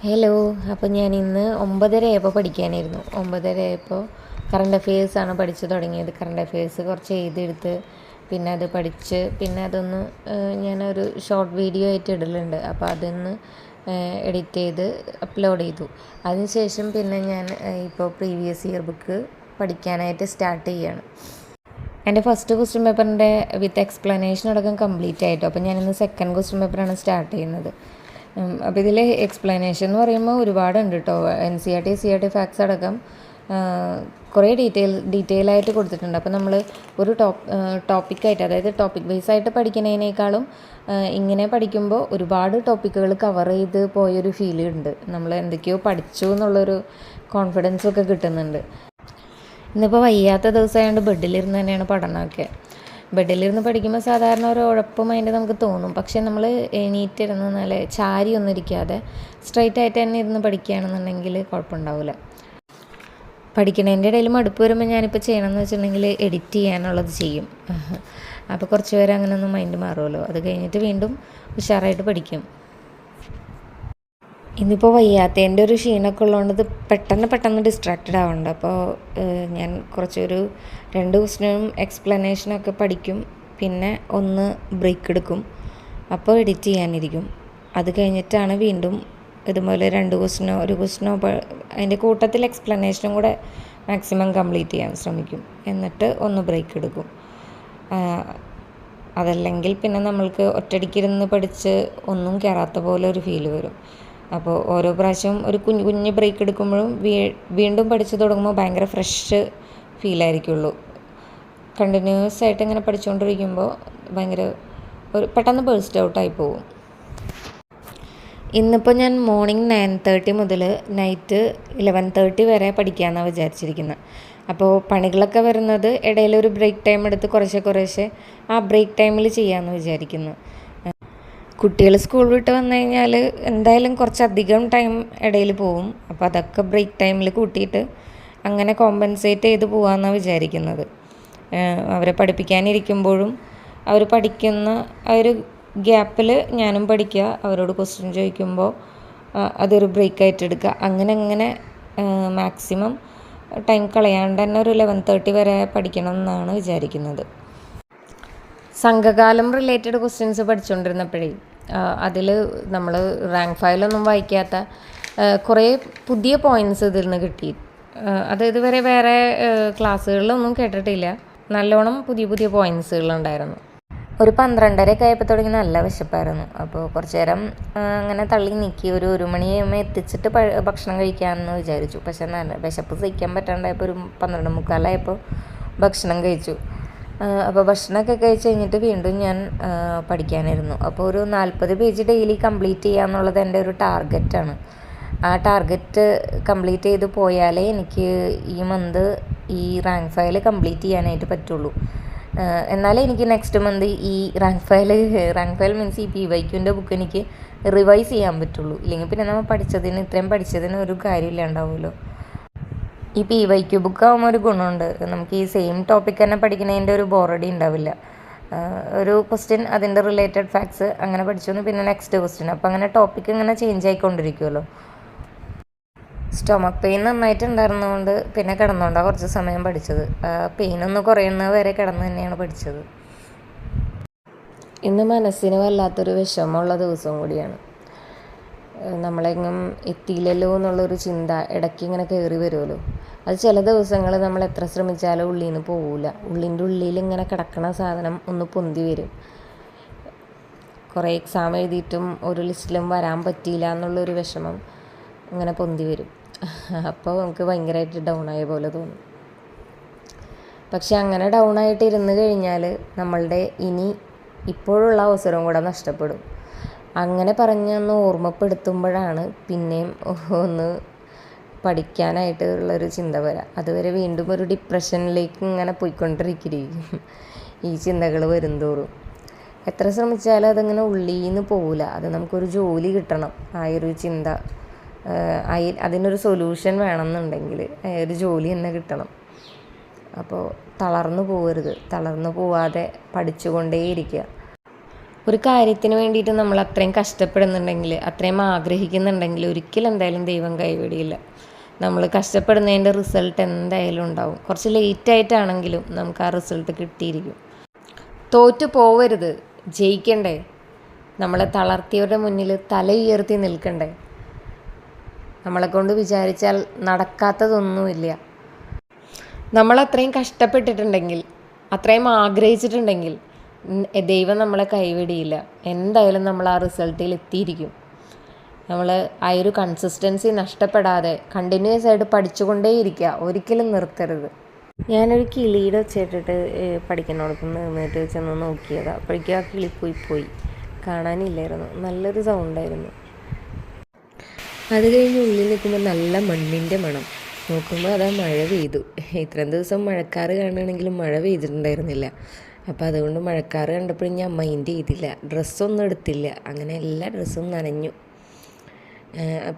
Hello. അപ്പോൾ ഞാൻ ഇന്ന് 9:30 ആയപ്പോൾ പഠിക്കാനായിരുന്നു. 9:30 ആയപ്പോൾ കറണ്ട് അഫെയേഴ്സാണ് പഠിച്ച് തുടങ്ങിയത്. കറണ്ട് അഫെയേഴ്സ് കുറച്ച് എഴുതിയെടുത്ത് പിന്നെ അത് പഠിച്ച് പിന്നെ അതൊന്ന് ഞാനൊരു ഷോർട്ട് വീഡിയോ ആയിട്ട് ഇടലുണ്ട്. അപ്പോൾ അതൊന്ന് എഡിറ്റ് ചെയ്ത് അപ്ലോഡ് ചെയ്തു. അതിനുശേഷം പിന്നെ ഞാൻ ഇപ്പോൾ പ്രീവിയസ് ഇയർ ബുക്ക് പഠിക്കാനായിട്ട് സ്റ്റാർട്ട് ചെയ്യുകയാണ്. എൻ്റെ ഫസ്റ്റ് ക്വസ്റ്റ്യൻ പേപ്പറിൻ്റെ വിത്ത് എക്സ്പ്ലനേഷൻ അടക്കം കംപ്ലീറ്റ് ആയിട്ടോ. അപ്പോൾ ഞാനിന്ന് സെക്കൻഡ് ക്വസ്റ്റ്യൻ പേപ്പറാണ് സ്റ്റാർട്ട് ചെയ്യുന്നത്. അപ്പോൾ ഇതിൽ എക്സ്പ്ലനേഷൻ എന്ന് പറയുമ്പോൾ ഒരുപാടുണ്ട് കേട്ടോ. NCERT CERT ഫാക്ട്സ് അടക്കം കുറേ ഡീറ്റെയിൽ ആയിട്ട് കൊടുത്തിട്ടുണ്ട്. അപ്പോൾ നമ്മൾ ഒരു ടോപ്പിക്കായിട്ട്, അതായത് ടോപ്പിക് ബേസ് ആയിട്ട് പഠിക്കുന്നതിനേക്കാളും ഇങ്ങനെ പഠിക്കുമ്പോൾ ഒരുപാട് ടോപ്പിക്കുകൾ കവർ ചെയ്ത് പോയൊരു ഫീൽ ഉണ്ട്. നമ്മൾ എന്തൊക്കെയോ പഠിച്ചു എന്നുള്ളൊരു കോൺഫിഡൻസൊക്കെ കിട്ടുന്നുണ്ട്. ഇന്നിപ്പോൾ വയ്യാത്ത ദിവസമായതുകൊണ്ട് ബെഡിലിരുന്ന് തന്നെയാണ് പഠനമൊക്കെ. ബെഡിലിരുന്ന് പഠിക്കുമ്പോൾ സാധാരണ ഒരു ഉഴപ്പ് മൈൻഡ് നമുക്ക് തോന്നും. പക്ഷേ നമ്മൾ എണീറ്റിരുന്ന് നല്ല ചാരി ഒന്നും ഇരിക്കാതെ സ്ട്രൈറ്റ് ആയിട്ട് തന്നെ ഇരുന്ന് പഠിക്കുകയാണെന്നുണ്ടെങ്കിൽ കുഴപ്പമുണ്ടാവില്ല. പഠിക്കണതിൻ്റെ ഇടയിൽ മടുപ്പ് വരുമ്പോൾ ഞാനിപ്പോൾ ചെയ്യണമെന്ന് വെച്ചിട്ടുണ്ടെങ്കിൽ എഡിറ്റ് ചെയ്യാനുള്ളത് ചെയ്യും. അപ്പോൾ കുറച്ച് പേര് അങ്ങനെ ഒന്നും മൈൻഡ് മാറുമല്ലോ. അത് കഴിഞ്ഞിട്ട് വീണ്ടും ഉഷാറായിട്ട് പഠിക്കും. ഇന്നിപ്പോൾ വയ്യാത്തതിൻ്റെ ഒരു ക്ഷീണമൊക്കെ ഉള്ളതുകൊണ്ട് ഇത് പെട്ടെന്ന് ഡിസ്ട്രാക്റ്റഡ് ആവുന്നുണ്ട്. അപ്പോൾ ഞാൻ കുറച്ചൊരു 2 ക്വസ്റ്റ്യനും എക്സ്പ്ലനേഷനൊക്കെ പഠിക്കും. പിന്നെ ഒന്ന് ബ്രേക്ക് എടുക്കും. അപ്പോൾ എഡിറ്റ് ചെയ്യാനിരിക്കും. അത് കഴിഞ്ഞിട്ടാണ് വീണ്ടും ഇതുപോലെ 2 ക്വസ്റ്റ്യനോ 1 ക്വസ്റ്റ്യനോ അതിൻ്റെ കൂട്ടത്തിൽ എക്സ്പ്ലനേഷനും കൂടെ മാക്സിമം കംപ്ലീറ്റ് ചെയ്യാൻ ശ്രമിക്കും. എന്നിട്ട് ഒന്ന് ബ്രേക്ക് എടുക്കും. അതല്ലെങ്കിൽ പിന്നെ നമ്മൾക്ക് ഒറ്റയടിക്കിരുന്ന് പഠിച്ച് ഒന്നും കയറാത്ത പോലെ ഒരു ഫീല് വരും. അപ്പോൾ ഓരോ പ്രാവശ്യം ഒരു കുഞ്ഞ് ബ്രേക്ക് എടുക്കുമ്പോഴും വീണ്ടും പഠിച്ചു തുടങ്ങുമ്പോൾ ഭയങ്കര ഫ്രഷ് ഫീലായിരിക്കുള്ളൂ. കണ്ടിന്യൂസ് ആയിട്ട് ഇങ്ങനെ പഠിച്ചുകൊണ്ടിരിക്കുമ്പോൾ ഭയങ്കര പെട്ടെന്ന് ബേസ്റ്റ് ഔട്ടായി പോകും. ഇന്നിപ്പോൾ ഞാൻ മോർണിംഗ് 9:30 മുതൽ നൈറ്റ് 11:30 വരെ പഠിക്കാമെന്നാണ് വിചാരിച്ചിരിക്കുന്നത്. അപ്പോൾ പണികളൊക്കെ വരുന്നത് ഇടയിലൊരു ബ്രേക്ക് ടൈം എടുത്ത് കുറേശ്ശെ ആ ബ്രേക്ക് ടൈമിൽ ചെയ്യാമെന്ന് വിചാരിക്കുന്നു. കുട്ടികൾ സ്കൂൾ വിട്ട് വന്നു കഴിഞ്ഞാൽ എന്തായാലും കുറച്ചധികം ടൈം ഇടയിൽ പോവും. അപ്പോൾ അതൊക്കെ ബ്രേക്ക് ടൈമിൽ കൂട്ടിയിട്ട് അങ്ങനെ കോമ്പൻസേറ്റ് ചെയ്ത് പോകാമെന്നാണ് വിചാരിക്കുന്നത്. അവരെ പഠിപ്പിക്കാനിരിക്കുമ്പോഴും അവർ പഠിക്കുന്ന ആ ഒരു ഗ്യാപ്പിൽ ഞാനും പഠിക്കുക, അവരോട് ക്വസ്റ്റ്യൻ ചോദിക്കുമ്പോൾ അതൊരു ബ്രേക്കായിട്ട് എടുക്കുക. അങ്ങനെ മാക്സിമം ടൈം കളയാണ്ട് തന്നെ ഒരു 11:30 വരെ പഠിക്കണം എന്നാണ് വിചാരിക്കുന്നത്. സംഘകാലം റിലേറ്റഡ് ക്വസ്റ്റ്യൻസ് പഠിച്ചുകൊണ്ടിരുന്നപ്പോഴേ അതിൽ നമ്മൾ റാങ്ക് ഫയലൊന്നും വായിക്കാത്ത കുറേ പുതിയ പോയിൻറ്റ്സ് ഇതിൽ നിന്ന് കിട്ടി. അത് ഇതുവരെ വേറെ ക്ലാസ്സുകളിലൊന്നും കേട്ടിട്ടില്ല. നല്ലോണം പുതിയ പോയിൻറ്റ്സുകളുണ്ടായിരുന്നു. ഒരു 12:30 ആയപ്പോൾ തുടങ്ങി നല്ല വിശപ്പായിരുന്നു. അപ്പോൾ കുറച്ച് നേരം അങ്ങനെ തള്ളി നീക്കി ഒരു 1 മണിയാകുമ്പോൾ എത്തിച്ചിട്ട് ഭക്ഷണം കഴിക്കാമെന്ന് വിചാരിച്ചു. പക്ഷേ നല്ല വിശപ്പ് സഹിക്കാൻ പറ്റാണ്ടായപ്പോൾ ഒരു 12:45 ഭക്ഷണം കഴിച്ചു. അപ്പോൾ ഭക്ഷണമൊക്കെ കഴിച്ച് കഴിഞ്ഞിട്ട് വീണ്ടും ഞാൻ പഠിക്കാനിരുന്നു. അപ്പോൾ ഒരു 40 പേജ് ഡെയിലി കംപ്ലീറ്റ് ചെയ്യുക എന്നുള്ളത് എൻ്റെ ഒരു ടാർഗറ്റാണ്. ആ ടാർഗറ്റ് കംപ്ലീറ്റ് ചെയ്ത് പോയാലേ എനിക്ക് ഈ മന്ത് ഈ റാങ്ക് ഫയൽ കംപ്ലീറ്റ് ചെയ്യാനായിട്ട് പറ്റുള്ളൂ. എന്നാലേ എനിക്ക് നെക്സ്റ്റ് മന്ത് ഈ റാങ്ക് ഫയൽ മീൻസ് ഈ PYQൻ്റെ ബുക്ക് എനിക്ക് റിവൈസ് ചെയ്യാൻ പറ്റുള്ളൂ. ഇല്ലെങ്കിൽ പിന്നെ നമ്മൾ ഇത്രയും പഠിച്ചതിന് ഒരു കാര്യമില്ലാണ്ടാവുമല്ലോ. ഈ PYQ ബുക്ക് ആകുമ്പോൾ ഒരു ഗുണമുണ്ട്. നമുക്ക് ഈ സെയിം ടോപ്പിക് തന്നെ പഠിക്കുന്നതിൻ്റെ ഒരു ബോറടി ഉണ്ടാവില്ല. ഒരു ക്വസ്റ്റ്യൻ അതിൻ്റെ റിലേറ്റഡ് ഫാക്ട്സ് അങ്ങനെ പഠിച്ചു, പിന്നെ നെക്സ്റ്റ് ക്വസ്റ്റ്യൻ. അപ്പോൾ അങ്ങനെ ടോപ്പിക് ഇങ്ങനെ ചേഞ്ച് ആയിക്കൊണ്ടിരിക്കുമല്ലോ. സ്റ്റൊമക്ക് പെയിൻ നന്നായിട്ടുണ്ടായിരുന്നതുകൊണ്ട് പിന്നെ കിടന്നുകൊണ്ടാണ് കുറച്ച് സമയം പഠിച്ചത്. പെയിനൊന്ന് കുറയുന്നത് വരെ കിടന്ന് തന്നെയാണ് പഠിച്ചത്. ഇന്ന് മനസ്സിന് വല്ലാത്തൊരു വിഷമമുള്ള ദിവസം കൂടിയാണ്. നമ്മളെങ്ങും എത്തിയില്ലല്ലോ എന്നുള്ളൊരു ചിന്ത ഇടയ്ക്ക് ഇങ്ങനെ കയറി വരുമല്ലോ. അത് ചില ദിവസങ്ങൾ നമ്മൾ എത്ര ശ്രമിച്ചാലും ഉള്ളിൽ നിന്ന് പോവില്ല. ഉള്ളിൻ്റെ ഉള്ളിൽ ഇങ്ങനെ കിടക്കണ സാധനം ഒന്ന് പൊന്തി വരും. കുറേ എക്സാം എഴുതിയിട്ടും ഒരു ലിസ്റ്റിലും വരാൻ പറ്റിയില്ല എന്നുള്ളൊരു വിഷമം ഇങ്ങനെ പൊന്തി വരും. അപ്പോൾ നമുക്ക് ഭയങ്കരമായിട്ട് ഡൗൺ ആയ പോലെ തോന്നും. പക്ഷെ അങ്ങനെ ഡൗൺ ആയിട്ട് ഇരുന്ന് കഴിഞ്ഞാൽ നമ്മളുടെ ഇപ്പോഴുള്ള അവസരവും കൂടെ നഷ്ടപ്പെടും. അങ്ങനെ പറഞ്ഞൊന്ന് ഓർമ്മപ്പെടുത്തുമ്പോഴാണ് പിന്നെയും ഒന്ന് പഠിക്കാനായിട്ട് ഉള്ളൊരു ചിന്ത വരാം. അതുവരെ വീണ്ടും ഒരു ഡിപ്രഷനിലേക്ക് ഇങ്ങനെ പോയിക്കൊണ്ടിരിക്കും ഈ ചിന്തകൾ വരുംതോറും. എത്ര ശ്രമിച്ചാലും അതിങ്ങനെ ഉള്ളിൽ നിന്ന് പോവില്ല. അത് നമുക്കൊരു ജോലി കിട്ടണം. ആ ഒരു ചിന്ത അതിനൊരു സൊല്യൂഷൻ വേണമെന്നുണ്ടെങ്കിൽ ഒരു ജോലി തന്നെ കിട്ടണം. അപ്പോൾ തളർന്നു പോകരുത്. തളർന്നു പോവാതെ പഠിച്ചുകൊണ്ടേയിരിക്കുക. ഒരു കാര്യത്തിന് വേണ്ടിയിട്ട് നമ്മൾ അത്രയും കഷ്ടപ്പെടുന്നുണ്ടെങ്കിൽ, അത്രയും ആഗ്രഹിക്കുന്നുണ്ടെങ്കിൽ ഒരിക്കലും എന്തായാലും ദൈവം കൈവിടിയില്ല. നമ്മൾ കഷ്ടപ്പെടുന്നതിൻ്റെ റിസൾട്ട് എന്തായാലും ഉണ്ടാവും. കുറച്ച് ലേറ്റായിട്ടാണെങ്കിലും നമുക്ക് ആ റിസൾട്ട് കിട്ടിയിരിക്കും. തോറ്റു പോവരുത്, ജയിക്കണ്ടേ. നമ്മളെ തളർത്തിയവരുടെ മുന്നിൽ തല ഉയർത്തി നിൽക്കണ്ടേ. നമ്മളെക്കൊണ്ട് വിചാരിച്ചാൽ നടക്കാത്തതൊന്നുമില്ല. നമ്മളത്രയും കഷ്ടപ്പെട്ടിട്ടുണ്ടെങ്കിൽ, അത്രയും ആഗ്രഹിച്ചിട്ടുണ്ടെങ്കിൽ ദൈവം നമ്മളെ കൈവിടിയില്ല. എന്തായാലും നമ്മൾ ആ റിസൾട്ടിൽ എത്തിയിരിക്കും. നമ്മൾ ആ ഒരു കൺസിസ്റ്റൻസി നഷ്ടപ്പെടാതെ കണ്ടിന്യൂസ് ആയിട്ട് പഠിച്ചുകൊണ്ടേയിരിക്കുക, ഒരിക്കലും നിർത്തരുത്. ഞാനൊരു കിളിയുടെ വെച്ചിട്ടിട്ട് പഠിക്കുന്നിടത്ത് നിന്നിട്ട് ചെന്ന് നോക്കിയതാണ്. അപ്പോഴേക്കും ആ കിളി പോയി കാണാനില്ലായിരുന്നു. നല്ലൊരു സൗണ്ടായിരുന്നു. അത് കഴിഞ്ഞ് ഉള്ളിൽ നിൽക്കുമ്പോൾ നല്ല മണ്ണിൻ്റെ മണം. നോക്കുമ്പോൾ അതാ മഴ പെയ്തു. ഇത്രയും ദിവസം മഴക്കാറ് കാണുകയാണെങ്കിലും മഴ പെയ്തിട്ടുണ്ടായിരുന്നില്ല. അപ്പോൾ അതുകൊണ്ട് മഴക്കാറ് കണ്ടപ്പോഴും ഞാൻ മൈൻഡ് ചെയ്തില്ല, ഡ്രസ്സൊന്നും എടുത്തില്ല. അങ്ങനെ എല്ലാ ഡ്രസ്സും നനഞ്ഞു.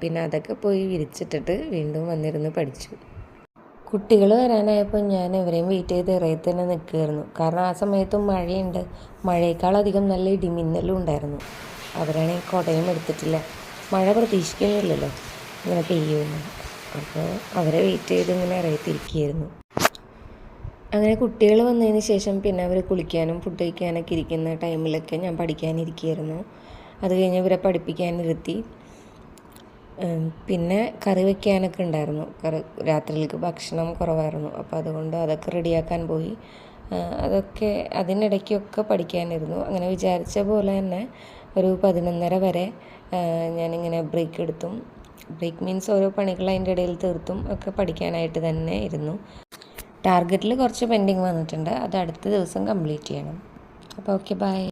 പിന്നെ അതൊക്കെ പോയി വിരിച്ചിട്ടിട്ട് വീണ്ടും വന്നിരുന്ന് പഠിച്ചു. കുട്ടികൾ വരാനായപ്പോൾ ഞാൻ ഇവരെയും വെയിറ്റ് ചെയ്ത് ഇറയിൽ തന്നെ നിൽക്കുമായിരുന്നു. കാരണം ആ സമയത്തും മഴയുണ്ട്, മഴയേക്കാളധികം നല്ല ഇടിമിന്നലും ഉണ്ടായിരുന്നു. അവരാണെങ്കിൽ കുടയും എടുത്തിട്ടില്ല. മഴ പ്രതീക്ഷിക്കുന്നില്ലല്ലോ ഇങ്ങനെ പെയ്യുമെന്ന്. അപ്പോൾ അവരെ വെയിറ്റ് ചെയ്ത് ഇങ്ങനെ ഇറയത്തിരിക്കുകയായിരുന്നു. അങ്ങനെ കുട്ടികൾ വന്നതിന് ശേഷം പിന്നെ അവർ കുളിക്കാനും ഫുഡ് കഴിക്കാനൊക്കെ ഇരിക്കുന്ന ടൈമിലൊക്കെ ഞാൻ പഠിക്കാനിരിക്കുകയായിരുന്നു. അത് കഴിഞ്ഞ് ഇവരെ പഠിപ്പിക്കാനിരുത്തി. പിന്നെ കറി വയ്ക്കാനൊക്കെ ഉണ്ടായിരുന്നു. രാത്രിയിലേക്ക് ഭക്ഷണം കുറവായിരുന്നു. അപ്പോൾ അതുകൊണ്ട് അതൊക്കെ റെഡിയാക്കാൻ പോയി. അതൊക്കെ അതിനിടയ്ക്കൊക്കെ പഠിക്കാനിരുന്നു. അങ്ങനെ വിചാരിച്ച പോലെ തന്നെ ഒരു 11:30 വരെ ഞാനിങ്ങനെ ബ്രേക്ക് എടുത്തും, ബ്രേക്ക് മീൻസ് ഓരോ പണികൾ അതിൻ്റെ ഇടയിൽ തീർത്തും ഒക്കെ പഠിക്കാനായിട്ട് തന്നെ ഇരുന്നു. ടാർഗറ്റിൽ കുറച്ച് പെൻഡിങ് വന്നിട്ടുണ്ട്, അത് അടുത്ത ദിവസം കംപ്ലീറ്റ് ചെയ്യണം. അപ്പോൾ ഓക്കെ, ബൈ.